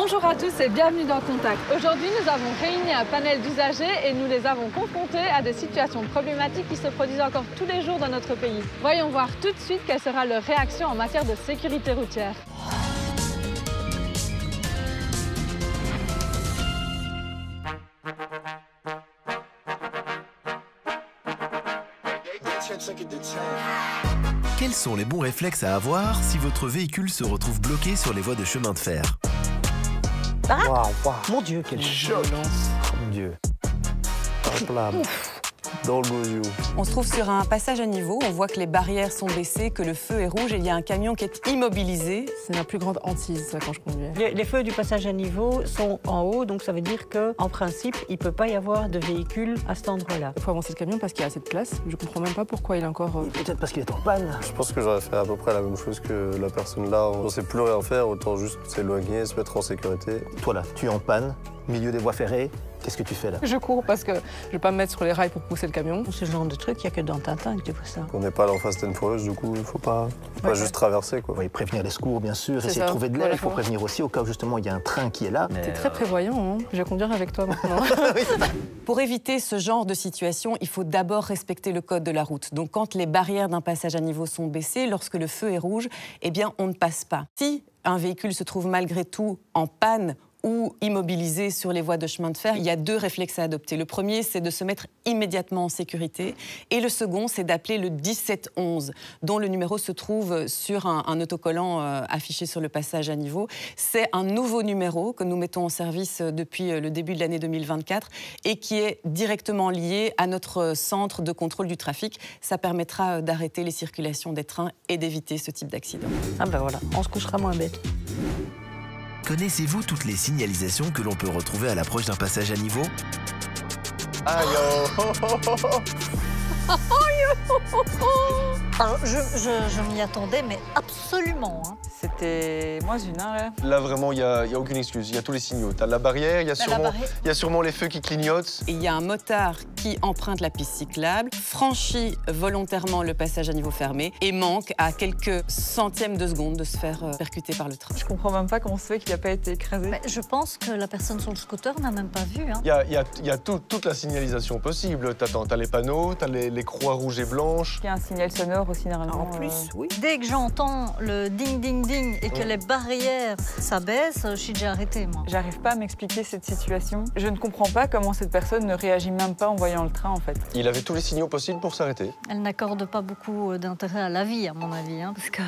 Bonjour à tous et bienvenue dans Contact. Aujourd'hui, nous avons réuni un panel d'usagers et nous les avons confrontés à des situations problématiques qui se produisent encore tous les jours dans notre pays. Voyons voir tout de suite quelle sera leur réaction en matière de sécurité routière. Quels sont les bons réflexes à avoir si votre véhicule se retrouve bloqué sur les voies de chemin de fer? Waouh, mon Dieu, quel choc! Oh, mon Dieu. Hop là. Dans le gosier. On se trouve sur un passage à niveau, on voit que les barrières sont baissées, que le feu est rouge et il y a un camion qui est immobilisé. C'est ma plus grande hantise, ça, quand je conduis. Les feux du passage à niveau sont en haut, donc ça veut dire qu'en principe, il ne peut pas y avoir de véhicule à cet endroit-là. Il faut avancer le camion parce qu'il y a assez de place. Je comprends même pas pourquoi il est encore... Peut-être parce qu'il est en panne. Je pense que j'aurais fait à peu près la même chose que la personne là. On ne sait plus rien faire, autant juste s'éloigner, se mettre en sécurité. Toi là, tu es en panne, milieu des voies ferrées. Qu'est-ce que tu fais là? Je cours parce que je vais pas me mettre sur les rails pour pousser le camion. Ce genre de truc, il n'y a que dans Tintin que tu vois ça. On n'est pas dans Fast and Furious, du coup, il ne faut pas juste traverser, quoi. Oui, prévenir les secours, bien sûr, essayer ça. de trouver de l'aide. Voilà, Il faut prévenir aussi au cas où justement il y a un train qui est là. T'es très prévoyant, hein. Je vais conduire avec toi maintenant. Pour éviter ce genre de situation, il faut d'abord respecter le code de la route. Donc quand les barrières d'un passage à niveau sont baissées, lorsque le feu est rouge, eh bien on ne passe pas. Si un véhicule se trouve malgré tout en panne ou immobilisé sur les voies de chemin de fer, il y a deux réflexes à adopter. Le premier, c'est de se mettre immédiatement en sécurité. Et le second, c'est d'appeler le 1711, dont le numéro se trouve sur un autocollant affiché sur le passage à niveau. C'est un nouveau numéro que nous mettons en service depuis le début de l'année 2024 et qui est directement lié à notre centre de contrôle du trafic. Ça permettra d'arrêter les circulations des trains et d'éviter ce type d'accident. Ah ben voilà, on se couchera moins bête. Connaissez-vous toutes les signalisations que l'on peut retrouver à l'approche d'un passage à niveau? Aïe Alors, je m'y attendais, mais absolument. Hein. C'était moins une, hein, Là, vraiment, il n'y a aucune excuse. Il y a tous les signaux. Tu as la barrière, il y a sûrement les feux qui clignotent. Et il y a un motard qui emprunte la piste cyclable, franchit volontairement le passage à niveau fermé et manque à quelques centièmes de seconde de se faire percuter par le train. Je comprends même pas comment se fait qu'il n'a pas été écrasé. Mais je pense que la personne sur le scooter n'a même pas vu. Hein. Il y a toute la signalisation possible. T'as les panneaux, t'as les croix rouges et blanches. Il y a un signal sonore aussi, normalement. En plus, oui. Dès que j'entends le ding-ding-ding et que les barrières s'abaissent, je suis déjà arrêtée, moi. J'arrive pas à m'expliquer cette situation. Je ne comprends pas comment cette personne ne réagit même pas en voyant le train, en fait. Il avait tous les signaux possibles pour s'arrêter. Elle n'accorde pas beaucoup d'intérêt à la vie, à mon avis. Hein, parce que...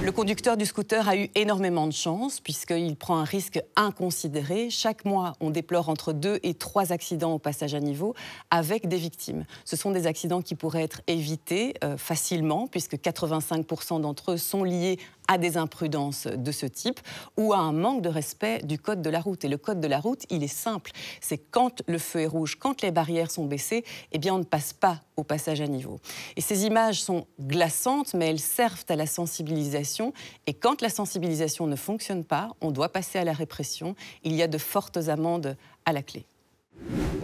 Le conducteur du scooter a eu énormément de chance puisqu'il prend un risque inconsidéré. Chaque mois, on déplore entre 2 et 3 accidents au passage à niveau avec des victimes. Ce sont des accidents qui pourraient être évités facilement puisque 85% d'entre eux sont liés à des imprudences de ce type ou à un manque de respect du code de la route. Et le code de la route, il est simple. C'est quand le feu est rouge, quand les barrières sont baissées, eh bien on ne passe pas au passage à niveau. Et ces images sont glaçantes, mais elles servent à la sensibilisation. Et quand la sensibilisation ne fonctionne pas, on doit passer à la répression. Il y a de fortes amendes à la clé.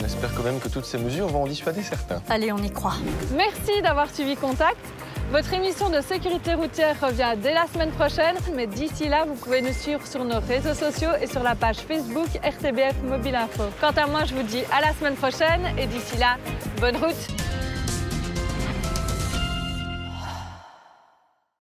On espère quand même que toutes ces mesures vont en dissuader certains. Allez, on y croit. Merci d'avoir suivi Contact. Votre émission de sécurité routière revient dès la semaine prochaine, mais d'ici là, vous pouvez nous suivre sur nos réseaux sociaux et sur la page Facebook RTBF Mobile Info. Quant à moi, je vous dis à la semaine prochaine et d'ici là, bonne route!